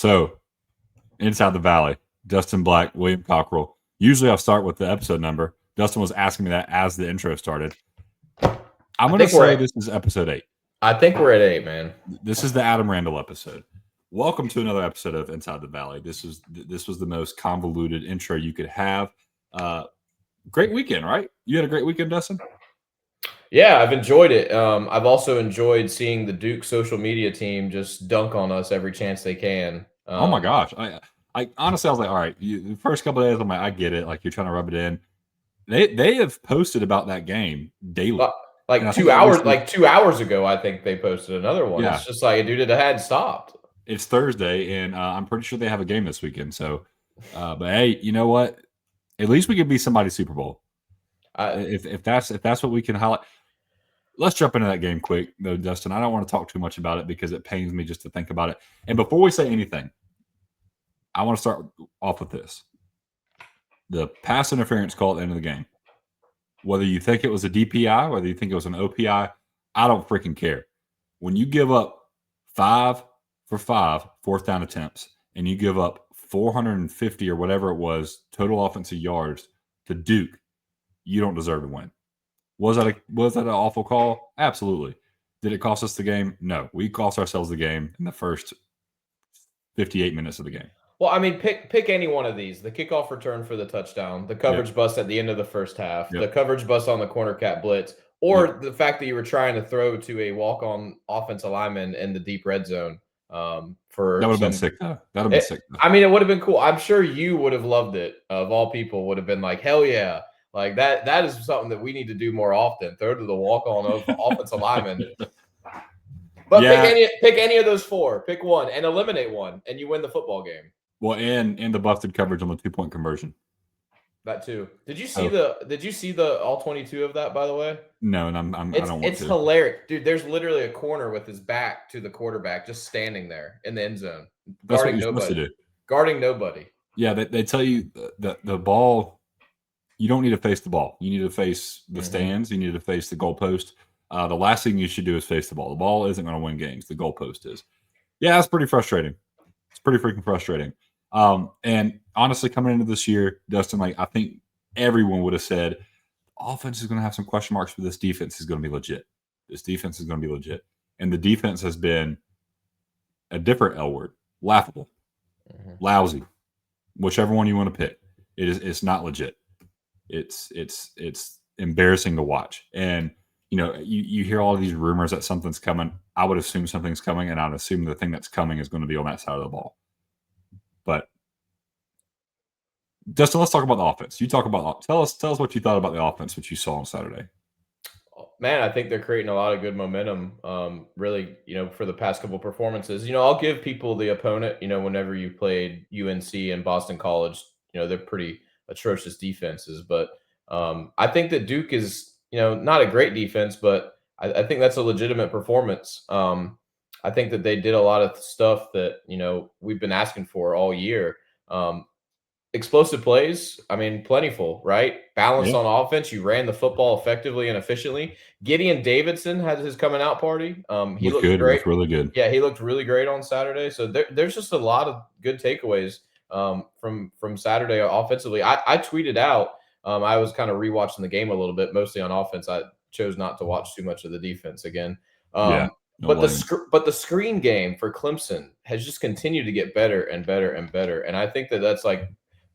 So, Inside the Valley, Dustin Black, William Cockerill. Usually I'll start with the episode number. Dustin was asking me that as the intro started. I'm going to say this is episode 8. I think we're at 8, man. This is the Adam Randall episode. Welcome to another episode of Inside the Valley. This was the most convoluted intro you could have. Great weekend, right? You had a great weekend, Dustin? Yeah, I've enjoyed it. I've also enjoyed seeing the Duke social media team just dunk on us every chance they can. Oh my gosh. I honestly, I was like, all right, the first couple of days, I'm like, I get it. Like, you're trying to rub it in. They have posted about that game daily. Like 2 hours, 2 hours ago, I think they posted another one. Yeah. It's just like, dude, it had stopped. It's Thursday, and I'm pretty sure they have a game this weekend. So, but hey, you know what? At least we could be somebody's Super Bowl. If that's what we can highlight. Let's jump into that game quick, though, Dustin. I don't want to talk too much about it because it pains me just to think about it. And before we say anything, I want to start off with this. The pass interference call at the end of the game. Whether you think it was a DPI, whether you think it was an OPI, I don't freaking care. When you give up 5 for 5 fourth down attempts and you give up 450 or whatever it was total offensive yards to Duke, you don't deserve to win. Was that an awful call? Absolutely. Did it cost us the game? No. We cost ourselves the game in the first 58 minutes of the game. Well, I mean, pick any one of these. The kickoff return for the touchdown, the coverage bust at the end of the first half, the coverage bust on the corner cat blitz, or the fact that you were trying to throw to a walk-on offensive lineman in the deep red zone. That would have been sick, though. That would have been sick, though. I mean, it would have been cool. I'm sure you would have loved it. Of all people, would have been like, hell yeah. Like that is something that we need to do more often. Throw to the walk-on offensive lineman. But pick any of those 4. Pick one and eliminate one, and you win the football game. Well, and the busted coverage on the 2-point conversion. That too. Did you see the all 22 of that, by the way? No, and I don't want to. It's hilarious, dude. There's literally a corner with his back to the quarterback, just standing there in the end zone, guarding nobody. Guarding nobody. Yeah, they tell you the ball. You don't need to face the ball. You need to face the stands. You need to face the goalpost. The last thing you should do is face the ball. The ball isn't going to win games. The goalpost is. Yeah, that's pretty frustrating. It's pretty freaking frustrating. And honestly, coming into this year, Dustin, I think everyone would have said, offense is going to have some question marks, but this defense is going to be legit. This defense is going to be legit. And the defense has been a different L word. Laughable. Lousy. Whichever one you want to pick. It's not legit. It's embarrassing to watch. And, you hear all of these rumors that something's coming. I would assume something's coming, and I'd assume the thing that's coming is going to be on that side of the ball. But, Dustin, let's talk about the offense. Tell us what you thought about the offense, what you saw on Saturday. Man, I think they're creating a lot of good momentum, really, for the past couple performances. I'll give people the opponent, whenever you played UNC and Boston College, they're pretty atrocious defenses. But I think that Duke is, not a great defense, but I think that's a legitimate performance. I think that they did a lot of stuff that, we've been asking for all year. Explosive plays, I mean, plentiful, right? Balance on offense. You ran the football effectively and efficiently. Gideon Davidson had his coming out party. He looked great. Looked really good. Yeah, he looked really great on Saturday. So there's just a lot of good takeaways from Saturday offensively. I tweeted out. I was kind of rewatching the game a little bit, mostly on offense. I chose not to watch too much of the defense again. But the screen game for Clemson has just continued to get better and better and better. And I think that's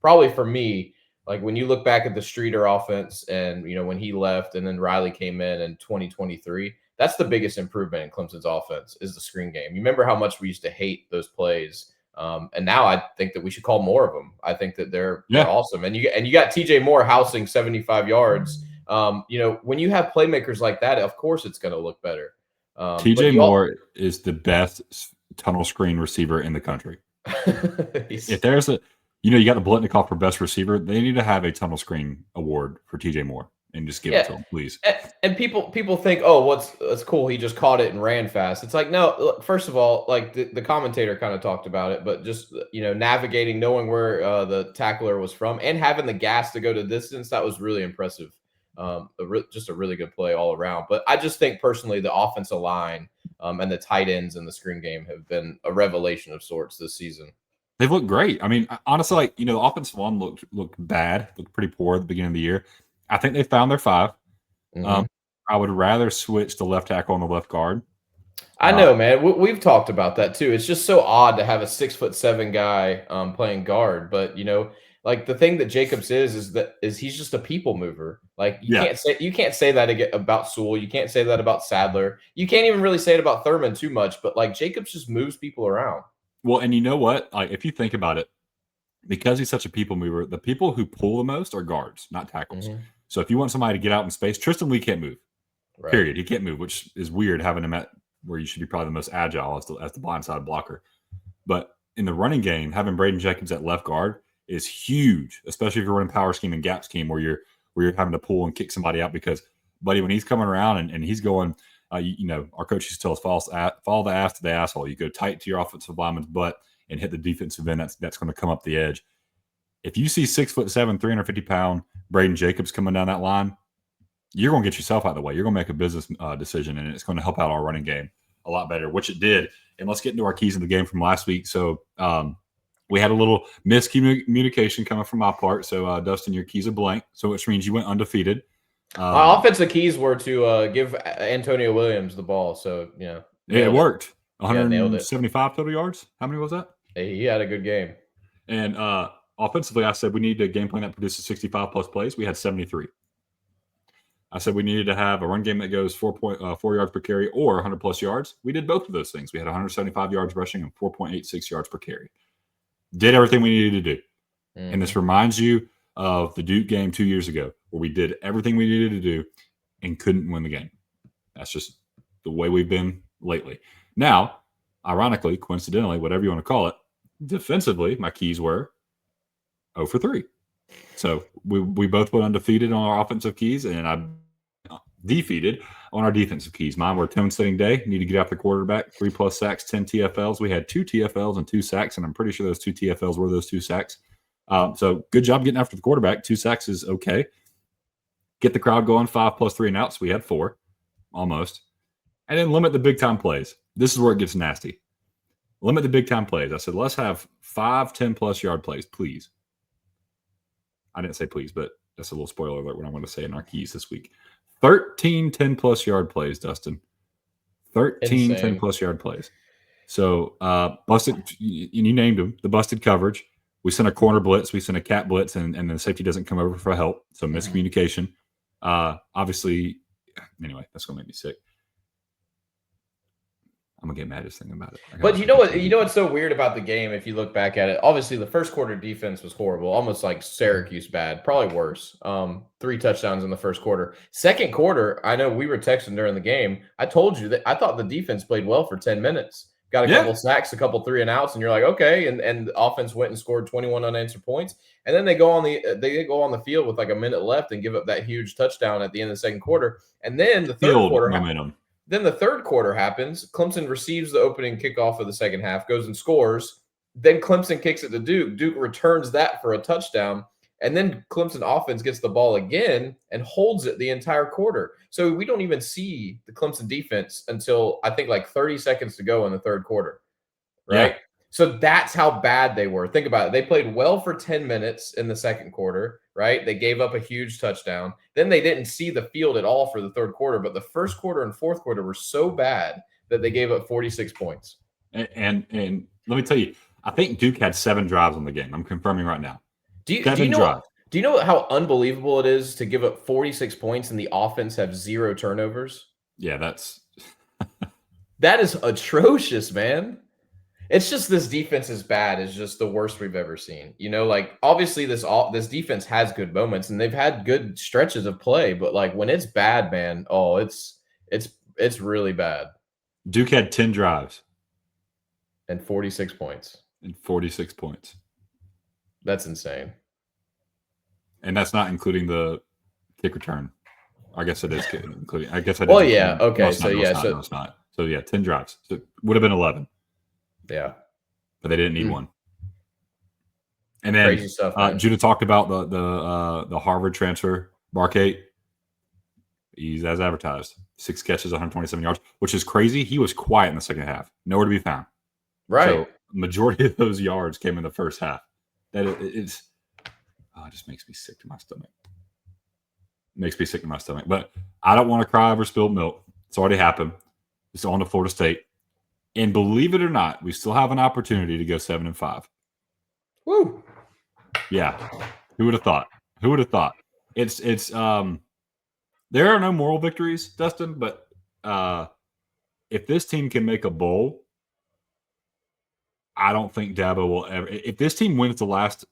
probably for me, when you look back at the Streeter offense and, when he left and then Riley came in 2023, that's the biggest improvement in Clemson's offense is the screen game. You remember how much we used to hate those plays. And now I think that we should call more of them. I think that they're awesome. And you got TJ Moore housing 75 yards. When you have playmakers like that, of course it's going to look better. TJ Moore is the best tunnel screen receiver in the country. If there's you got the Blitnikoff for best receiver, they need to have a tunnel screen award for TJ Moore and just give it to him, please. And people think, that's cool. He just caught it and ran fast. It's like, no, look, first of all, the commentator kind of talked about it, but just, navigating, knowing where the tackler was from and having the gas to go to distance, that was really impressive. Just a really good play all around. But I just think personally the offensive line And the tight ends in the screen game have been a revelation of sorts this season. They've looked great. I mean, honestly, like, the offensive line looked bad, looked pretty poor at the beginning of the year. I think they found their 5. I would rather switch to left tackle and the left guard. I know, man. We've talked about that too. It's just so odd to have a 6'7" guy playing guard, but like the thing that Jacobs is he's just a people mover. Like you can't say that about Sewell. You can't say that about Sadler. You can't even really say it about Thurman too much. But like Jacobs just moves people around. Well, and you know what? Like if you think about it, because he's such a people mover, the people who pull the most are guards, not tackles. So if you want somebody to get out in space, Tristan Lee can't move. Right. Period. He can't move, which is weird having him at where you should be probably the most agile as the blindside blocker. But in the running game, having Braden Jacobs at left guard is huge, especially if you're running power scheme and gap scheme where you're having to pull and kick somebody out because, buddy, when he's coming around and he's going, our coach used to tell us follow the ass to the asshole. You go tight to your offensive lineman's butt and hit the defensive end. That's going to come up the edge. If you see 6'7", 350-pound Braden Jacobs coming down that line, you're going to get yourself out of the way. You're going to make a business decision, and it's going to help out our running game a lot better, which it did. And let's get into our keys of the game from last week. So we had a little miscommunication coming from my part. So, Dustin, your keys are blank, so which means you went undefeated. My offensive keys were to give Antonio Williams the ball. So, it worked. 175 total yards. How many was that? He had a good game. And offensively, I said we need a game plan that produces 65-plus plays. We had 73. I said we needed to have a run game that goes 4 yards per carry or 100-plus yards. We did both of those things. We had 175 yards rushing and 4.86 yards per carry. Did everything we needed to do. And this reminds you of the Duke game 2 years ago where we did everything we needed to do and couldn't win the game. That's just the way we've been lately. Now, ironically, coincidentally, whatever you want to call it, defensively, my keys were 0 for 3. So we both went undefeated on our offensive keys, and I defeated on our defensive keys. Mine were tone setting day, need to get after quarterback, 3+ sacks, 10 TFLs. We had 2 TFLs and 2 sacks, and I'm pretty sure those 2 TFLs were those 2 sacks. So good job getting after the quarterback. 2 sacks is okay. Get the crowd going, 5 plus 3 and outs. We had 4, almost. And then limit the big time plays. This is where it gets nasty. Limit the big time plays. I said, let's have 5 10+ yard plays, please. I didn't say please, but that's a little spoiler alert what I'm going to say in our keys this week. 13 10+ yard plays, Dustin. 13 10+ yard plays. So busted, and you named them, the busted coverage. We sent a corner blitz, we sent a cat blitz, and the safety doesn't come over for help. So miscommunication. Obviously, anyway, that's going to make me sick. I'm gonna get mad just thinking about it. But you know what? You know what's so weird about the game? If you look back at it, obviously the first quarter defense was horrible, almost like Syracuse bad, probably worse. 3 touchdowns in the first quarter. Second quarter, I know we were texting during the game. I told you that I thought the defense played well for 10 minutes. Got a couple sacks, a couple 3 and outs, and you're like, okay. And the offense went and scored 21 unanswered points, and then they go on the field with like a minute left and give up that huge touchdown at the end of the second quarter, and then the third quarter momentum. Then the third quarter happens. Clemson receives the opening kickoff of the second half, goes and scores. Then Clemson kicks it to Duke. Duke returns that for a touchdown. And then Clemson offense gets the ball again and holds it the entire quarter. So we don't even see the Clemson defense until I think like 30 seconds to go in the third quarter. Right? Yeah. So that's how bad they were. Think about it. They played well for 10 minutes in the second quarter, right? They gave up a huge touchdown. Then they didn't see the field at all for the third quarter, but the first quarter and fourth quarter were so bad that they gave up 46 points. And let me tell you, I think Duke had 7 drives on the game. I'm confirming right now. Do you know how unbelievable it is to give up 46 points and the offense have 0 turnovers? Yeah, that is atrocious, man. It's just this defense is bad. It's just the worst we've ever seen. Like obviously this defense has good moments and they've had good stretches of play, but like when it's bad, man, it's really bad. Duke had 10 drives and 46 points. That's insane. And that's not including the kick return. I guess it is including. I guess I did. Well, yeah. Okay. No, it's not. So yeah, 10 drives. So it would have been 11. Yeah, but they didn't need one. And then crazy stuff, Judah talked about the Harvard transfer, Barkate. He's as advertised. 6 catches, 127 yards, which is crazy. He was quiet in the second half. Nowhere to be found. Right. So majority of those yards came in the first half. That it just makes me sick to my stomach. Makes me sick to my stomach. But I don't want to cry over spilled milk. It's already happened. It's on to Florida State. And believe it or not, we still have an opportunity to go 7-5. Woo. Yeah. Who would have thought? Who would have thought? It's there are no moral victories, Dustin, but if this team can make a bowl, I don't think Dabo will ever. If this team wins the last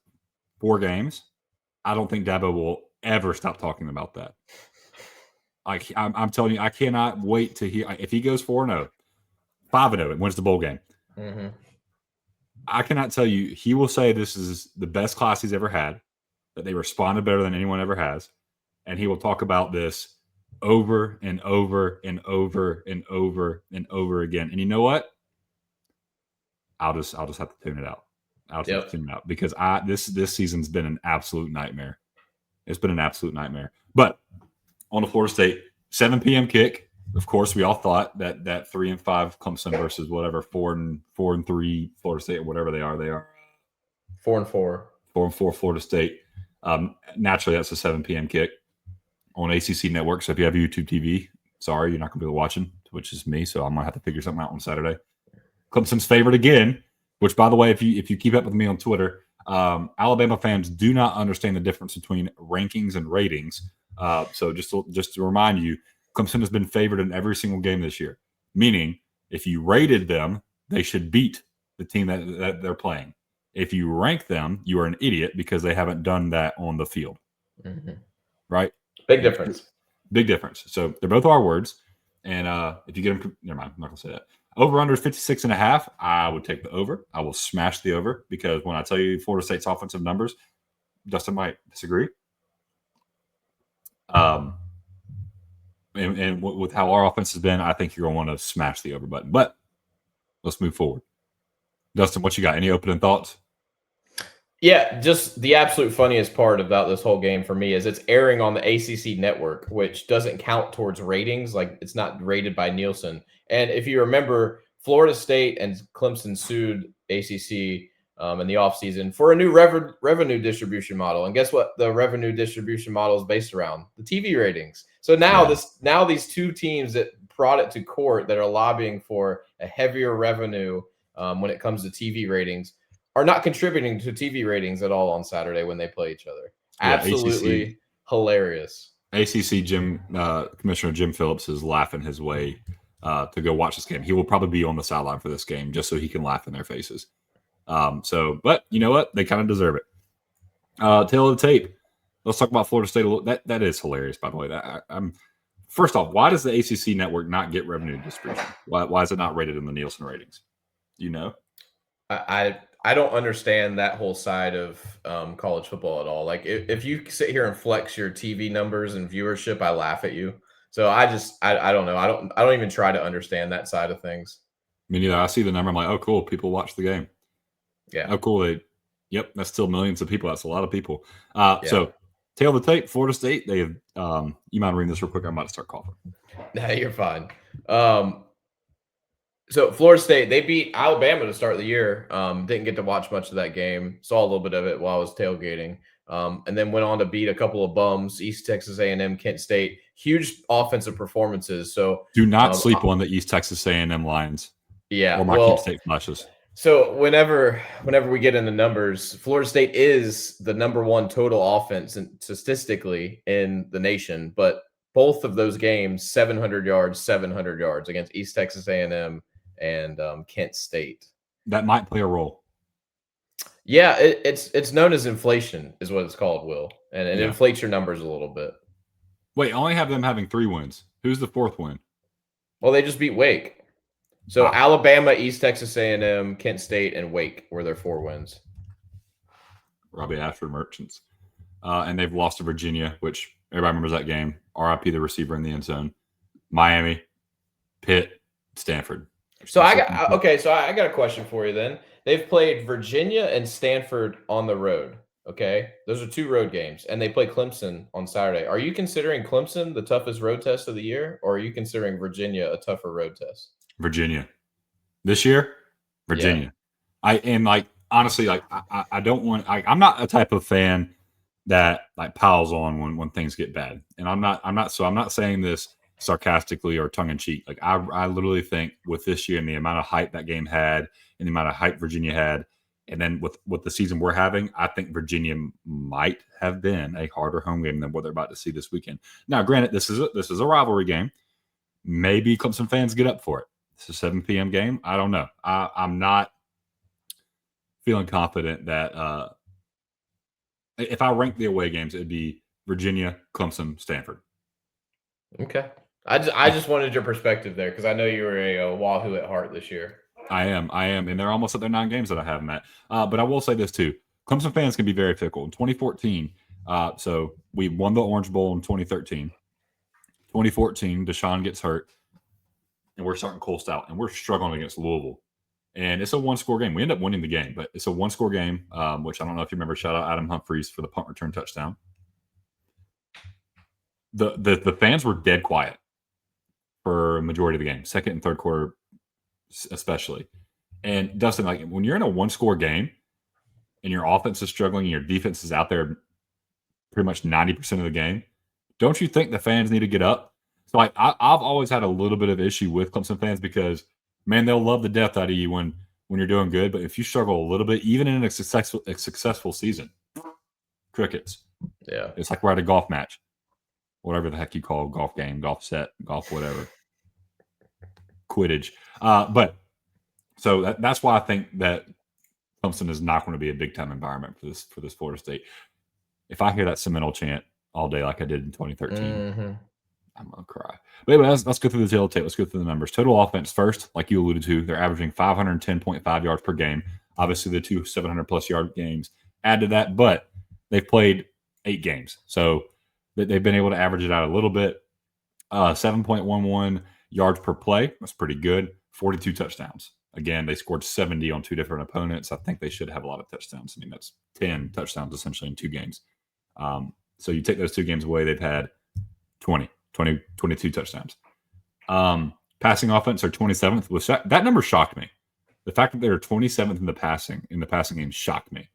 4 games, I don't think Dabo will ever stop talking about that. I'm telling you, I cannot wait to hear if he goes 4-0, 5-0, and wins the bowl game. Mm-hmm. I cannot tell you. He will say this is the best class he's ever had, that they responded better than anyone ever has, and he will talk about this over and over and over and over and over again. And you know what? I'll just have to tune it out. I'll just have to tune it out because this season's been an absolute nightmare. It's been an absolute nightmare. But on the Florida State 7 p.m. kick, of course, we all thought that 3-5 Clemson versus whatever 4-3 Florida State or whatever they are 4-4 Florida State. Naturally, that's a 7 p.m. kick on ACC Network. So if you have YouTube TV, sorry, you're not going to be watching, which is me. So I'm going to have to figure something out on Saturday. Clemson's favored again, which, by the way, if you keep up with me on Twitter, Alabama fans do not understand the difference between rankings and ratings. So just to remind you, Clemson has been favored in every single game this year, meaning if you rated them, they should beat the team that they're playing. If you rank them, you are an idiot because they haven't done that on the field. Mm-hmm. Right? Big difference. Big difference. So they're both our words. And if you get them, never mind, I'm not going to say that. Over under 56.5, I would take the over. I will smash the over because when I tell you Florida State's offensive numbers, Dustin might disagree. And with how our offense has been, I think you're going to want to smash the over button. But let's move forward. Dustin, what you got? Any opening thoughts? Yeah, just the absolute funniest part about this whole game for me is it's airing on the ACC network, which doesn't count towards ratings. Like it's not rated by Nielsen. And if you remember, Florida State and Clemson sued ACC in the offseason for a new revenue distribution model. And guess what the revenue distribution model is based around? The TV ratings. So now these two teams that brought it to court that are lobbying for a heavier revenue when it comes to TV ratings are not contributing to TV ratings at all on Saturday when they play each other. Yeah, absolutely ACC, hilarious. ACC Commissioner Jim Phillips is laughing his way to go watch this game. He will probably be on the sideline for this game just so he can laugh in their faces. But you know what? They kind of deserve it. Tail of the tape. Let's talk about Florida State a little. That is hilarious, by the way. First off, why does the ACC network not get revenue distribution? Why is it not rated in the Nielsen ratings? You know? I don't understand that whole side of college football at all. Like if you sit here and flex your TV numbers and viewership, I laugh at you. So I don't know. I don't even try to understand that side of things. Me neither. I see the number. I'm like, oh, cool. People watch the game. Yeah. Oh, cool. Yep. That's still millions of people. That's a lot of people. So tail of the tape, Florida State. They have, you mind reading this real quick? I'm about to start coughing. Nah, you're fine. So Florida State, they beat Alabama to start the year. Didn't get to watch much of that game. Saw a little bit of it while I was tailgating. And then went on to beat a couple of bums, East Texas A&M, Kent State. Huge offensive performances. So do not sleep on the East Texas A&M Lions. Yeah. Or my Kent State flushes. So whenever we get into numbers, Florida State is the number one total offense and statistically in the nation. But both of those games, 700 yards against East Texas A&M and Kent State. That might play a role. Yeah, it's known as inflation is what it's called, Will. And it inflates your numbers a little bit. Wait, I only have them having 3 wins. Who's the 4th win? Well, they just beat Wake. So Alabama, East Texas A&M, Kent State, and Wake were their 4 wins. Robbie Ashford Merchants. And they've lost to Virginia, which everybody remembers that game. RIP the receiver in the end zone. Miami, Pitt, Stanford. So I got a question for you then. They've played Virginia and Stanford on the road. Okay, those are 2 road games, and they play Clemson on Saturday. Are you considering Clemson the toughest road test of the year, or are you considering Virginia a tougher road test? Virginia this year, Yeah. Virginia. I and like honestly, like I don't want. I'm not a type of fan that like piles on when things get bad, and I'm not saying this sarcastically or tongue in cheek. Like I literally think with this year and the amount of hype that game had, and the amount of hype Virginia had, and then with the season we're having, I think Virginia might have been a harder home game than what they're about to see this weekend. Now, granted, this is a rivalry game. Maybe Clemson fans get up for it. It's a 7 p.m. game. I don't know. I'm not feeling confident that if I rank the away games, it'd be Virginia, Clemson, Stanford. Okay. I just wanted your perspective there because I know you were a Wahoo at heart this year. I am, and they're almost at their 9 games that I have them at. But I will say this too: Clemson fans can be very fickle. In 2014, so we won the Orange Bowl in 2013. 2014, Deshaun gets hurt, and we're starting Cole Stout, and we're struggling against Louisville. And it's a 1-score game. We end up winning the game, but it's a 1-score game, which I don't know if you remember. Shout out Adam Humphries for the punt return touchdown. The fans were dead quiet for a majority of the game, second and third quarter especially. And Dustin, like when you're in a 1-score game and your offense is struggling and your defense is out there pretty much 90% of the game, don't you think the fans need to get up? So like I've always had a little bit of issue with Clemson fans because man, they'll love the death out of you when you're doing good, but if you struggle a little bit, even in a successful season, crickets. Yeah, it's like we're at a golf match, whatever the heck you call golf game, golf set, golf whatever, Quidditch. But so that's why I think that Clemson is not going to be a big time environment for this Florida State. If I hear that Seminole chant all day like I did in 2013, I'm gonna cry. But anyway, let's go through the tail tape. Let's go through the numbers. Total offense first, like you alluded to, they're averaging 510.5 yards per game. Obviously, the 2 700+ yard games add to that, but they've played 8 games, so they've been able to average it out a little bit. 7.11 yards per play. That's pretty good. 42 touchdowns. Again, they scored 70 on 2 different opponents. I think they should have a lot of touchdowns. I mean, that's 10 touchdowns essentially in 2 games. So you take those 2 games away, they've had 22 touchdowns. Passing offense are 27th. Which that number shocked me. The fact that they're 27th in the passing game shocked me.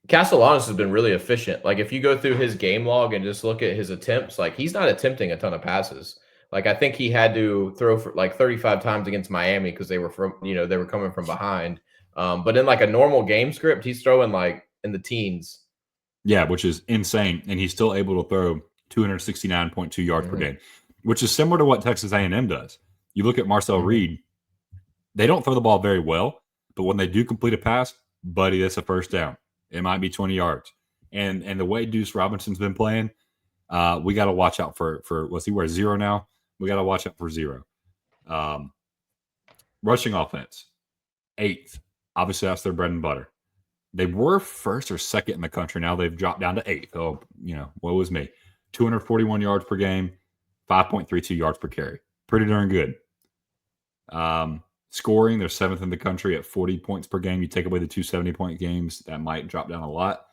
Castellanos has been really efficient. Like if you go through his game log and just look at his attempts, like he's not attempting a ton of passes. Like I think he had to throw for like 35 times against Miami because they were coming from behind. But in like a normal game script, he's throwing like in the teens. Yeah, which is insane, and he's still able to throw 269.2 yards per game, which is similar to what Texas A&M does. You look at Marcel Reed; they don't throw the ball very well, but when they do complete a pass, buddy, that's a first down. It might be 20 yards. And the way Deuce Robinson's been playing, we got to watch out for what's he wear 0 now? We got to watch out for 0. Rushing offense, 8th. Obviously, that's their bread and butter. They were first or second in the country. Now they've dropped down to 8th. Oh, woe is me. 241 yards per game, 5.32 yards per carry. Pretty darn good. Scoring, they're 7th in the country at 40 points per game. You take away the 2 70-point games, that might drop down a lot.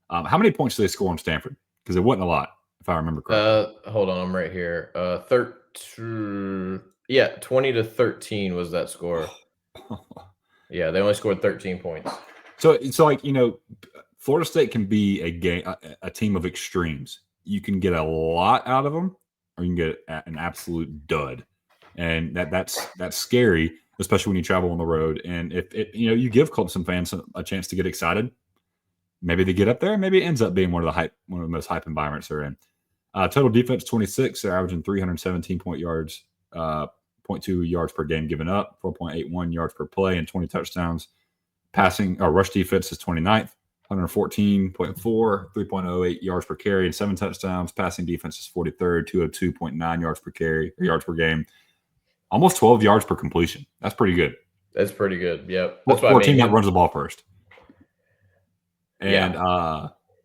How many points do they score on Stanford? Because it wasn't a lot, if I remember correctly. Hold on, I'm right here. 20 to 13 was that score. Yeah, they only scored 13 points. So it's like, Florida State can be a team of extremes. You can get a lot out of them, or you can get an absolute dud, and that's scary, especially when you travel on the road. And if you give Clemson fans a chance to get excited, maybe they get up there. Maybe it ends up being one of the most hype environments they're in. Total defense 26. They're averaging 317 yards, 0.2 yards per game given up, 4.81 yards per play, and 20 touchdowns. Passing or rush defense is 29th, 114.4, 3.08 yards per carry, and 7 touchdowns. Passing defense is 43rd, 202.9 yards per carry or yards per game. Almost 12 yards per completion. That's pretty good. That's pretty good. Yep. That's for a team that runs the ball first. And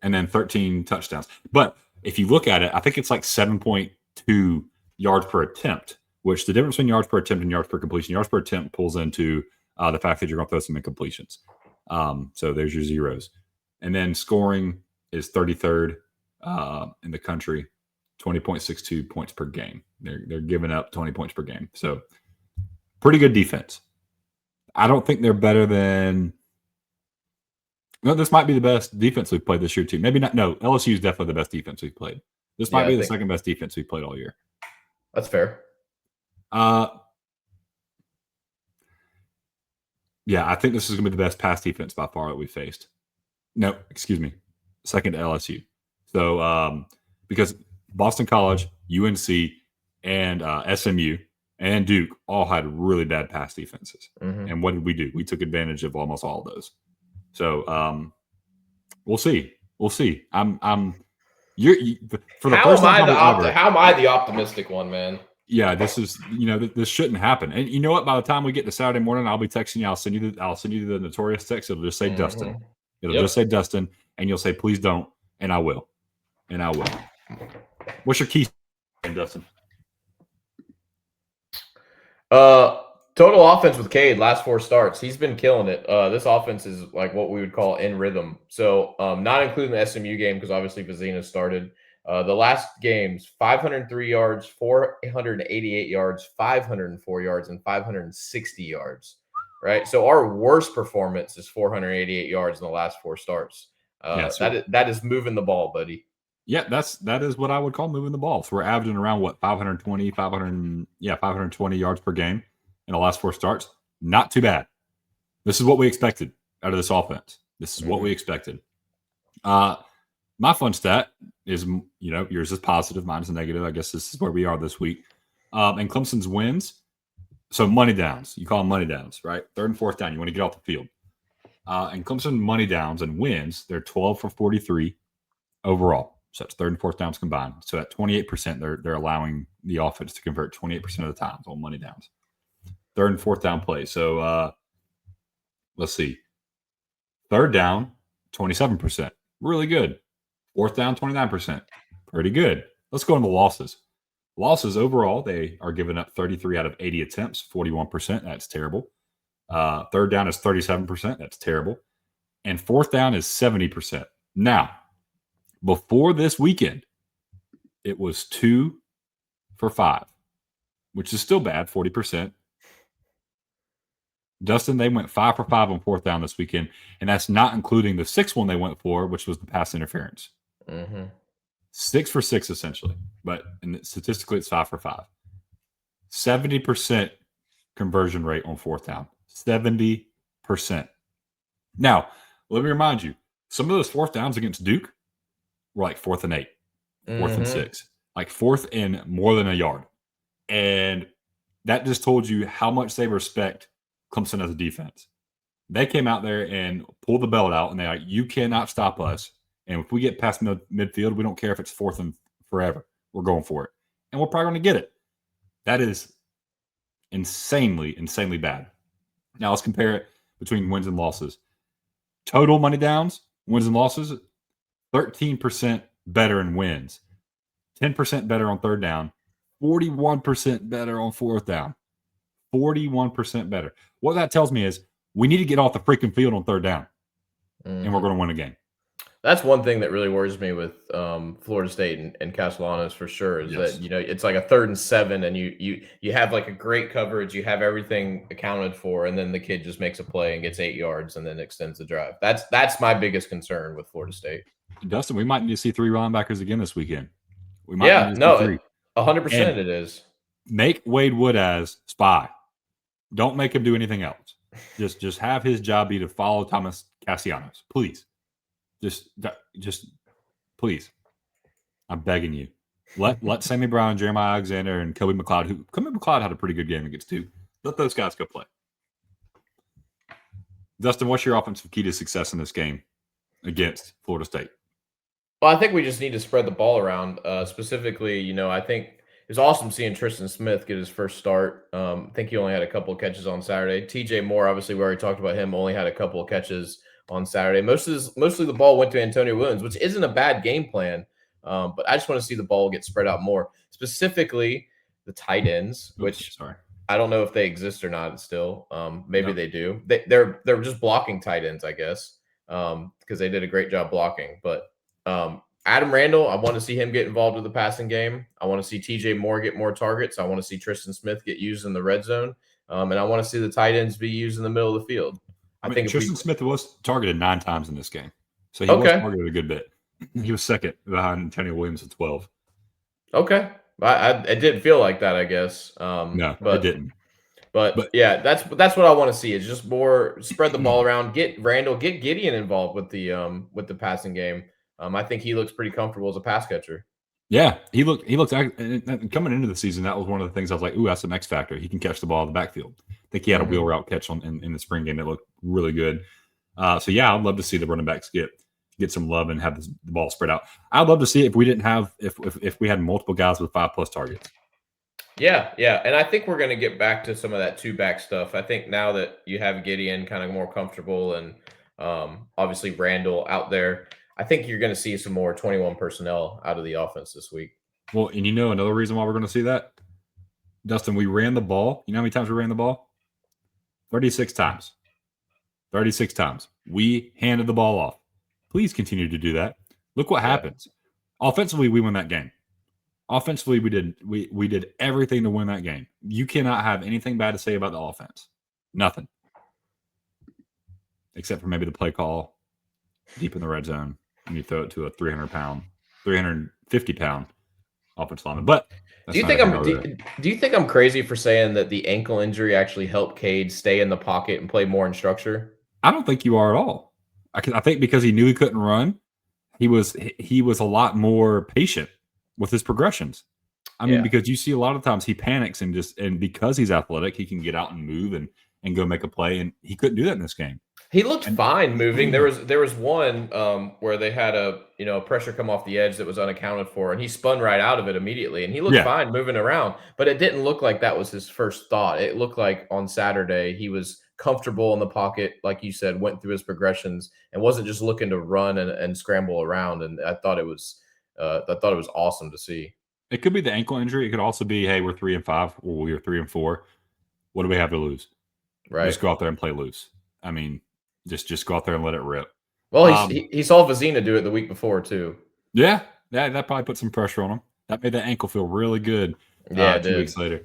and then 13 touchdowns. But if you look at it, I think it's like 7.2 yards per attempt, which the difference between yards per attempt and yards per completion, yards per attempt pulls into the fact that you're going to throw some incompletions. So there's your zeros. And then scoring is 33rd in the country, 20.62 points per game. They're giving up 20 points per game. So pretty good defense. I don't think they're better than. No, this might be the best defense we've played this year too. Maybe not. No, LSU is definitely the best defense we've played. This might be the second best defense we've played all year. That's fair. Yeah, I think this is going to be the best pass defense by far that we've faced. No, excuse me, second to LSU. So because Boston College, UNC, and SMU and Duke all had really bad pass defenses. And what did we do? We took advantage of almost all of those. So we'll see. We'll see. You're for the first time ever. How am I the optimistic one, man? Yeah, this is this shouldn't happen. And you know what? By the time we get to Saturday morning, I'll be texting you. I'll send you the notorious text. It'll just say Dustin. It'll just say Dustin, and you'll say please don't, and I will, and I will. What's your key, Dustin? Total offense with Cade last 4 starts. He's been killing it. This offense is like what we would call in rhythm. So not including the SMU game because obviously Vizina started. The last games, 503 yards, 488 yards, 504 yards, and 560 yards, right? So our worst performance is 488 yards in the last 4 starts. That is moving the ball, buddy. Yeah, that is what I would call moving the ball. So we're averaging around 520 yards per game in the last 4 starts. Not too bad. This is what we expected out of this offense. This is what we expected. My fun stat is, yours is positive, mine is negative. I guess this is where we are this week. And Clemson's wins, so money downs. You call them money downs, right? 3rd and 4th down. You want to get off the field. And Clemson money downs and wins, they're 12 for 43 overall. So that's 3rd and 4th downs combined. So at 28%, they're allowing the offense to convert 28% of the time on money downs. 3rd and 4th down play. So let's see. 3rd down, 27%. Really good. 4th down, 29%. Pretty good. Let's go on the losses. Losses overall, they are giving up 33 out of 80 attempts, 41%. That's terrible. 3rd down is 37%. That's terrible. And 4th down is 70%. Now, before this weekend, it was 2 for 5, which is still bad, 40%. Dustin, they went 5 for 5 on 4th down this weekend, and that's not including the 6th one they went for, which was the pass interference. 6 for 6, essentially. But statistically, it's 5 for 5. 70% conversion rate on 4th down. 70%. Now, let me remind you, some of those 4th downs against Duke were like 4th and 8, 4th and 6, like 4th and more than a yard. And that just told you how much they respect Clemson as a defense. They came out there and pulled the belt out, and they're like, you cannot stop us. And if we get past midfield, we don't care if it's 4th and forever. We're going for it. And we're probably going to get it. That is insanely, insanely bad. Now let's compare it between wins and losses. Total money downs, wins and losses, 13% better in wins, 10% better on 3rd down, 41% better on 4th down, 41% better. What that tells me is we need to get off the freaking field on 3rd down, and we're going to win a game. That's one thing that really worries me with Florida State and Castellanos for sure is that it's like a 3rd and 7, and you have like a great coverage, you have everything accounted for, and then the kid just makes a play and gets 8 yards and then extends the drive. That's my biggest concern with Florida State. Dustin, we might need to see 3 linebackers again this weekend. We might need to see 3. 100% it is. Make Wade Wood as spy. Don't make him do anything else. Just have his job be to follow Thomas Castellanos, please. Just please. I'm begging you. Let Sammy Brown, Jeremiah Alexander, and Kobe McLeod, McLeod had a pretty good game against Duke. Let those guys go play. Dustin, what's your offensive key to success in this game against Florida State? Well, I think we just need to spread the ball around. Specifically, I think it's awesome seeing Tristan Smith get his first start. I think he only had a couple of catches on Saturday. TJ Moore, obviously, we already talked about him, only had a couple of catches on Saturday. Mostly the ball went to Antonio Williams, which isn't a bad game plan. But I just want to see the ball get spread out more. Specifically, the tight ends, which I don't know if they exist or not still. Maybe they do. They're just blocking tight ends, I guess. because they did a great job blocking. But Adam Randall, I want to see him get involved with the passing game. I want to see TJ Moore get more targets. I want to see Tristan Smith get used in the red zone. And I want to see the tight ends be used in the middle of the field. I mean, Tristan Smith was targeted 9 times in this game. So he was targeted a good bit. He was second behind Antonio Williams at 12. Okay. It didn't feel like that, I guess. No, it didn't. But yeah, that's what I want to see. Is just more spread the ball around, get Randall, get Gideon involved with the passing game. I think he looks pretty comfortable as a pass catcher. Yeah, he looked coming into the season. That was one of the things I was like, "Ooh, that's an X factor. He can catch the ball in the backfield." I think he had a wheel route catch in the spring game that looked really good. So yeah, I'd love to see the running backs get some love and have the ball spread out. I'd love to see if we didn't have if we had multiple guys with 5+ targets. Yeah, and I think we're going to get back to some of that 2-back stuff. I think now that you have Gideon kind of more comfortable and obviously Randall out there, I think you're going to see some more 21 personnel out of the offense this week. Well, and another reason why we're going to see that, Dustin, we ran the ball. You know how many times we ran the ball? 36 times. 36 times. We handed the ball off. Please continue to do that. Look what happens. Offensively, we win that game. Offensively, we did everything to win that game. You cannot have anything bad to say about the offense. Nothing. Except for maybe the play call deep in the red zone and you throw it to a 350-pound offensive lineman. But do you think I'm crazy for saying that the ankle injury actually helped Cade stay in the pocket and play more in structure? I don't think you are at all. I think because he knew he couldn't run, he was a lot more patient with his progressions. I mean, because you see a lot of times he panics and because he's athletic, he can get out and move and go make a play, and he couldn't do that in this game. He looked fine moving. There was one where they had a pressure come off the edge that was unaccounted for, and he spun right out of it immediately, and he looked fine moving around. But it didn't look like that was his first thought. It looked like on Saturday he was comfortable in the pocket, like you said, went through his progressions and wasn't just looking to run and scramble around. And I thought it was awesome to see. It could be the ankle injury. It could also be, hey, we're 3-5 or we're 3-4. What do we have to lose? Right. Just go out there and play loose. I mean, just go out there and let it rip. Well, he saw Vizina do it the week before too. Yeah, that probably put some pressure on him. That made that ankle feel really good. Yeah, 2 weeks later.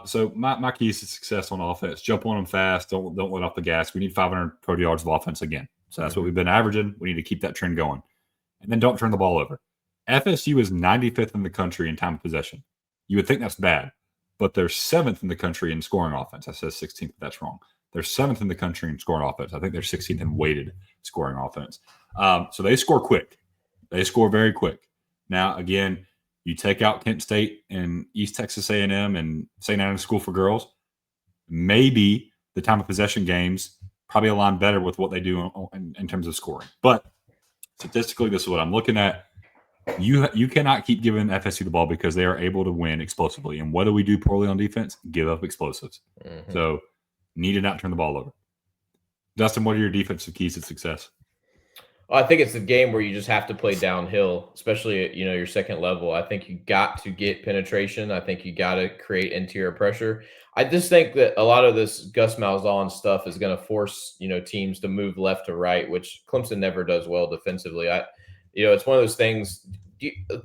So my keys to success on offense: jump on them fast. Don't let off the gas. We need 500 total yards of offense again. So that's what we've been averaging. We need to keep that trend going, and then don't turn the ball over. FSU is 95th in the country in time of possession. You would think that's bad, but they're 7th in the country in scoring offense. I said 16th, but that's wrong. They're 7th in the country in scoring offense. I think they're 16th in weighted scoring offense. So they score quick. They score very quick. Now, again, you take out Kent State and East Texas A&M and St. Anna's School for Girls, maybe the time of possession games probably align better with what they do in terms of scoring. But statistically, this is what I'm looking at. You cannot keep giving FSU the ball because they are able to win explosively. And what do we do poorly on defense? Give up explosives. So need to not turn the ball over. Dustin, what are your defensive keys to success? Well, I think it's the game where you just have to play downhill, especially at your second level. I think you got to get penetration. I think you got to create interior pressure. I just think that a lot of this Gus Malzahn stuff is going to force teams to move left to right, which Clemson never does well defensively. It's one of those things.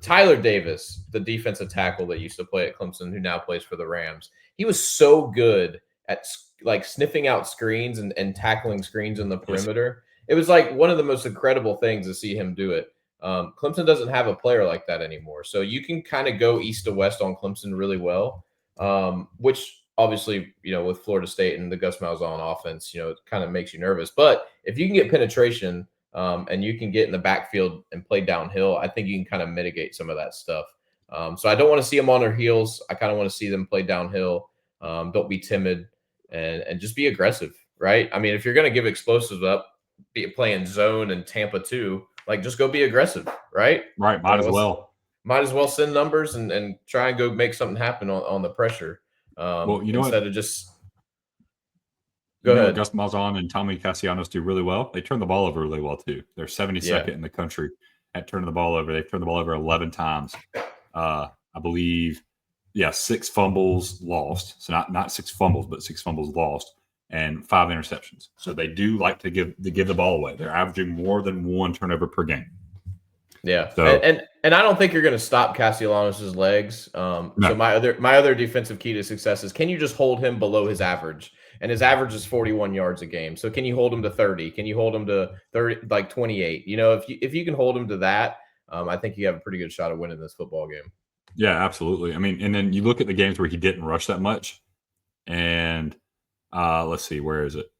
Tyler Davis, the defensive tackle that used to play at Clemson, who now plays for the Rams, he was so good at like sniffing out screens and tackling screens in the perimeter. It was like one of the most incredible things to see him do it. Clemson doesn't have a player like that anymore. So you can kind of go east to west on Clemson really well, which obviously, with Florida State and the Gus Malzahn offense, it kind of makes you nervous. But if you can get penetration and you can get in the backfield and play downhill, I think you can kind of mitigate some of that stuff. So I don't want to see them on their heels. I kind of want to see them play downhill. Don't be timid and just be aggressive, right? I mean, if you're going to give explosives up, be playing zone and Tampa too, like just go be aggressive, right? Right. Might as well send numbers and try and go make something happen on the pressure. Instead of just go ahead. Gus Malzahn and Tommy Castellanos do really well. They turn the ball over really well too. They're 72nd in the country at turning the ball over. They've turned the ball over 11 times. I believe, 6 fumbles lost. So not 6 fumbles, but 6 fumbles lost. and 5 interceptions. So they do like to give the ball away. They're averaging more than 1 turnover per game. Yeah, So and I don't think you're going to stop Castellanos' legs. No. So my other defensive key to success is, can you just hold him below his average? And his average is 41 yards a game. So can you hold him to 30? Can you hold him to 30, like 28? You know, if you can hold him to that, I think you have a pretty good shot of winning this football game. Yeah, absolutely. I mean, and then you look at the games where he didn't rush that much, and let's see, where is it?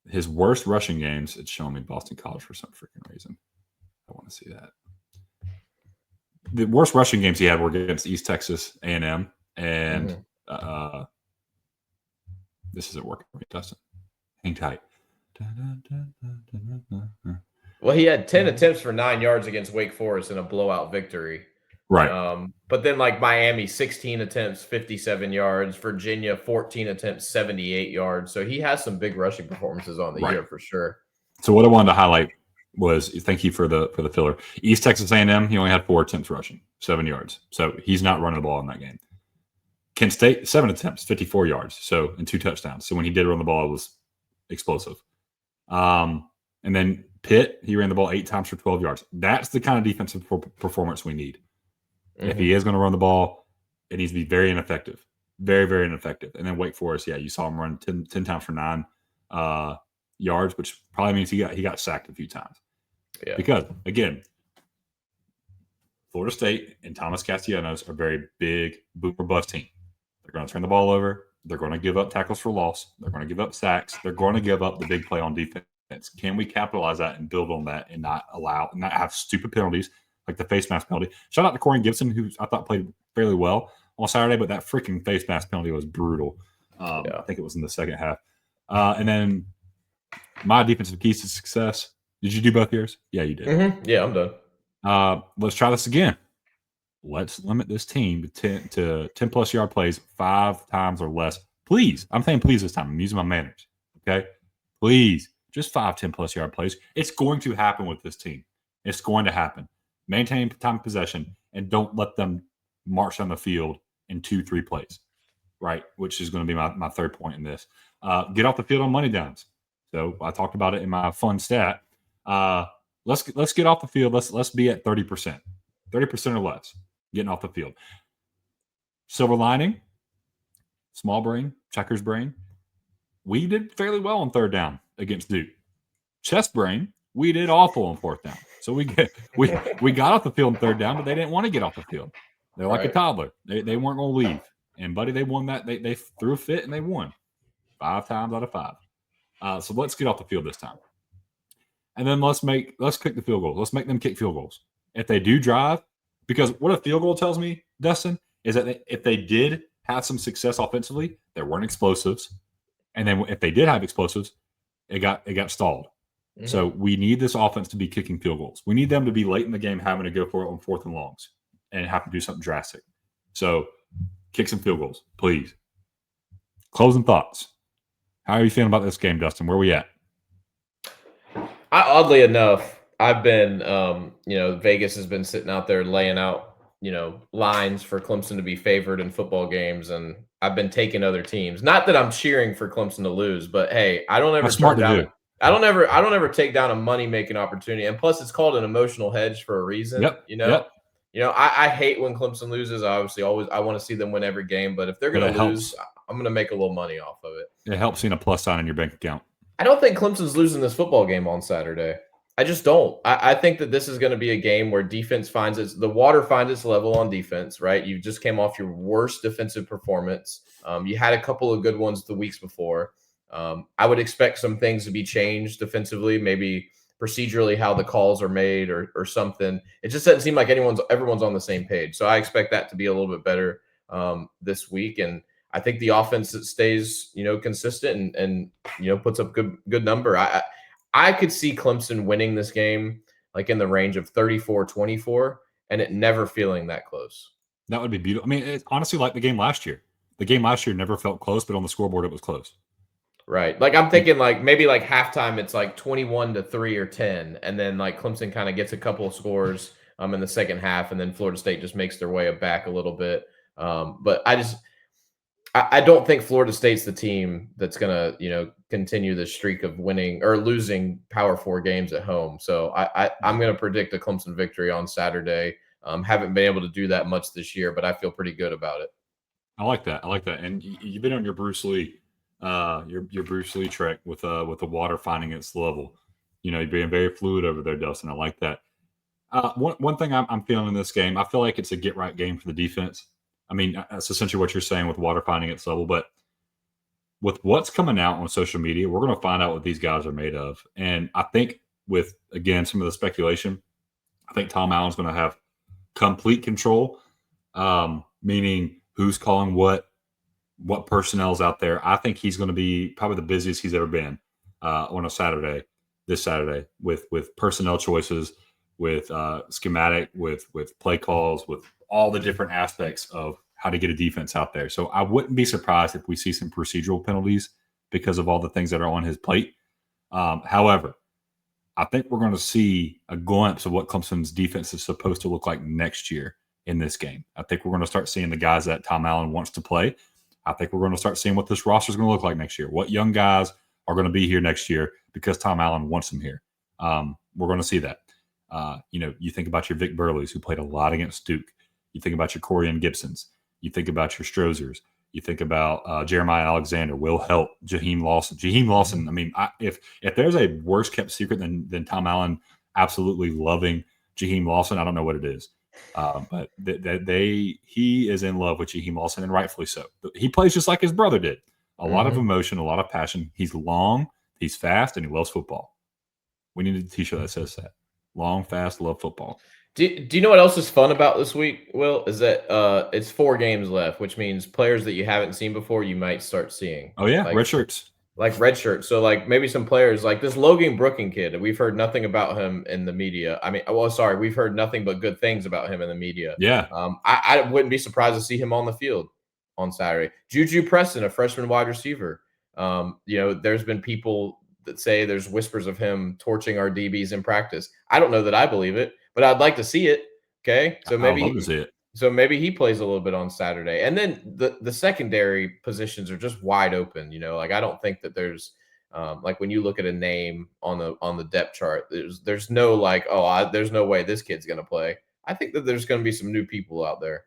His worst rushing games, it's showing me Boston College for some freaking reason. I want to see that. The worst rushing games he had were against East Texas A&M, and this isn't working for me, Dustin. Hang tight. Well, he had 10 attempts for 9 yards against Wake Forest in a blowout victory. Right. But then, like, Miami, 16 attempts, 57 yards. Virginia, 14 attempts, 78 yards. So he has some big rushing performances on the year for sure. So what I wanted to highlight was, thank you for the filler. East Texas A&M, he only had 4 attempts rushing, 7 yards. So he's not running the ball in that game. Kent State, 7 attempts, 54 yards, so and 2 touchdowns. So when he did run the ball, it was explosive. And then Pitt, he ran the ball 8 times for 12 yards. That's the kind of defensive performance we need. If he is going to run the ball, it needs to be very ineffective. Very, very ineffective. And then Wake Forest, yeah, you saw him run 10 times for 9 yards, which probably means he got sacked a few times. Yeah. Because, again, Florida State and Thomas Castellanos are a very big boom or bust team. They're going to turn the ball over. They're going to give up tackles for loss. They're going to give up sacks. They're going to give up the big play on defense. Can we capitalize that and build on that and not have stupid penalties like the face mask penalty? Shout out to Corey Gibson, who I thought played fairly well on Saturday, but that freaking face mask penalty was brutal. I think it was in the second half. And then my defensive keys to success. Did you do both yours? Yeah, you did. Yeah, I'm done. Let's try this again. Let's limit this team to 10 plus yard plays 5 times or less. Please. I'm saying please this time. I'm using my manners. Okay? Please. Just 5 10 plus yard plays. It's going to happen with this team. It's going to happen. Maintain time of possession and don't let them march on the field in 2-3 plays. Right? Which is going to be my third point in this. Get off the field on money downs. So I talked about it in my fun stat. Let's get off the field. Let's be at 30%. 30% or less getting off the field. Silver lining, small brain, checkers brain. We did fairly well on 3rd down against Duke. Chest brain, we did awful on 4th down. So we got off the field on 3rd down, but they didn't want to get off the field. They're like a toddler. They weren't going to leave. And buddy, they won that. They threw a fit and they won 5 times out of 5. So let's get off the field this time. And then let's kick the field goal. Let's make them kick field goals. If they do drive, because what a field goal tells me, Dustin, is that if they did have some success offensively, there weren't explosives. And then if they did have explosives, it got stalled. Mm-hmm. So we need this offense to be kicking field goals. We need them to be late in the game having to go for it on 4th and longs and have to do something drastic. So kick some field goals, please. Closing thoughts. How are you feeling about this game, Dustin? Where are we at? Oddly enough, I've been, Vegas has been sitting out there laying out, lines for Clemson to be favored in football games, and I've been taking other teams. Not that I'm cheering for Clemson to lose, but hey, I don't ever I don't ever take down a money making opportunity, and plus, it's called an emotional hedge for a reason. Yep. I hate when Clemson loses. I want to see them win every game, but if they're going to lose, I'm going to make a little money off of it. It helps seeing a plus sign in your bank account. I don't think Clemson's losing this football game on Saturday. I just don't. I think that this is going to be a game where defense the water finds its level on defense, right? You just came off your worst defensive performance. You had a couple of good ones the weeks before. I would expect some things to be changed defensively, maybe procedurally how the calls are made or something. It just doesn't seem like everyone's on the same page. So I expect that to be a little bit better this week. And I think the offense that stays, consistent and puts up good number. I could see Clemson winning this game like in the range of 34-24 and it never feeling that close. That would be beautiful. I mean, it's honestly like the game last year. The game last year never felt close, but on the scoreboard it was close. Right. Like I'm thinking like maybe like halftime it's like 21-3 or 10, and then like Clemson kind of gets a couple of scores in the second half, and then Florida State just makes their way back a little bit. But I don't think Florida State's the team that's gonna, continue the streak of winning or losing Power 4 games at home. So I'm gonna predict a Clemson victory on Saturday. Haven't been able to do that much this year, but I feel pretty good about it. I like that. I like that. And you've been on your Bruce Lee, your Bruce Lee trick with the water finding its level. You're being very fluid over there, Dustin. I like that. One thing I'm feeling in this game, I feel like it's a get right game for the defense. I mean, that's essentially what you're saying with water finding its level. But with what's coming out on social media, we're going to find out what these guys are made of. And I think with, again, some of the speculation, I think Tom Allen's going to have complete control, meaning who's calling what personnel's out there. I think he's going to be probably the busiest he's ever been on a Saturday, this Saturday, with personnel choices, with schematic, with play calls, with all the different aspects of how to get a defense out there. So I wouldn't be surprised if we see some procedural penalties because of all the things that are on his plate. However, I think we're going to see a glimpse of what Clemson's defense is supposed to look like next year in this game. I think we're going to start seeing the guys that Tom Allen wants to play. I think we're going to start seeing what this roster is going to look like next year. What young guys are going to be here next year because Tom Allen wants them here. We're going to see that. You think about your Vic Burleys, who played a lot against Duke. You think about your Corian Gibsons. You think about your Strothers. You think about Jeremiah Alexander, Will Help, Jaheim Lawson. Jaheim Lawson, I mean, if there's a worse kept secret than Tom Allen absolutely loving Jaheim Lawson, I don't know what it is. But he is in love with Jaheim Lawson, and rightfully so. He plays just like his brother did. A lot of emotion, a lot of passion. He's long, he's fast, and he loves football. We need a t-shirt that says that. Long, fast, love football. Do you know what else is fun about this week, Will? Is that it's 4 games left, which means players that you haven't seen before you might start seeing. Oh yeah, red shirts. Like red shirts. So like maybe some players like this Logan Brooking kid. We've heard nothing about him in the media. I mean, well, sorry, we've heard nothing but good things about him in the media. Yeah. I wouldn't be surprised to see him on the field on Saturday. Juju Preston, a freshman wide receiver. There's been people that say there's whispers of him torching our DBs in practice. I don't know that I believe it, but I'd like to see it. Okay, so maybe I'd love to see it. So maybe he plays a little bit on Saturday, and then the secondary positions are just wide open. Like I don't think that there's like when you look at a name on the depth chart, there's no like there's no way this kid's gonna play. I think that there's gonna be some new people out there.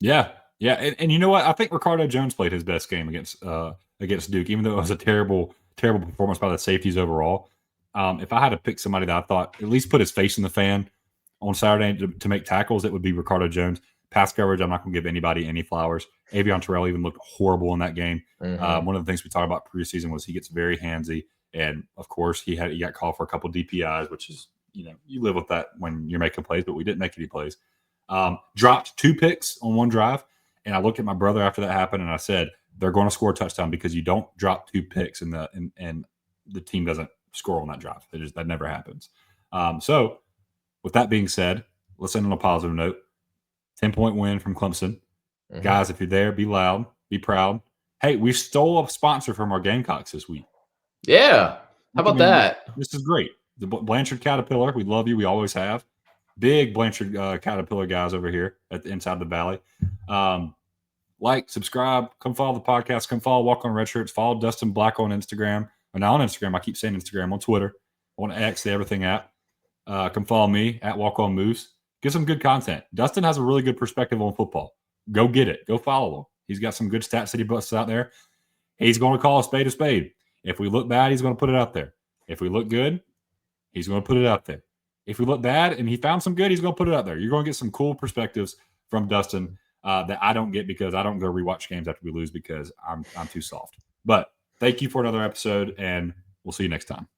Yeah, and you know what? I think Ricardo Jones played his best game against Duke, even though it was a terrible performance by the safeties overall. If I had to pick somebody that I thought at least put his face in the fan on Saturday to make tackles, it would be Ricardo Jones. Pass coverage, I'm not going to give anybody any flowers. Avion Terrell even looked horrible in that game. One of the things we talked about preseason was he gets very handsy, and of course he got called for a couple DPIs, which is you live with that when you're making plays, but we didn't make any plays. Dropped 2 picks on one drive, and I looked at my brother after that happened, and I said they're going to score a touchdown because you don't drop 2 picks and the team doesn't score on that drive. That never happens. So with that being said, let's end on a positive note. 10-point win from Clemson. Guys, if you're there, be loud, be proud. Hey, we stole a sponsor from our Gamecocks this week. Yeah. How about that? This is great. The Blanchard Caterpillar, we love you. We always have. Big Blanchard Caterpillar guys over here inside the valley. Like, subscribe, come follow the podcast, come follow Walk on Red Shirts, follow Dustin Black on Instagram. Or not on Instagram, I keep saying Instagram, on Twitter, on X, the everything app. Come follow me at Walk on Moose. Get some good content. Dustin has a really good perspective on football. Go get it. Go follow him. He's got some good stats that he busts out there. He's going to call a spade a spade. If we look bad, he's going to put it out there. If we look good, he's going to put it out there. If we look bad and he found some good, he's going to put it out there. You're going to get some cool perspectives from Dustin that I don't get because I don't go rewatch games after we lose because I'm too soft. But thank you for another episode, and we'll see you next time.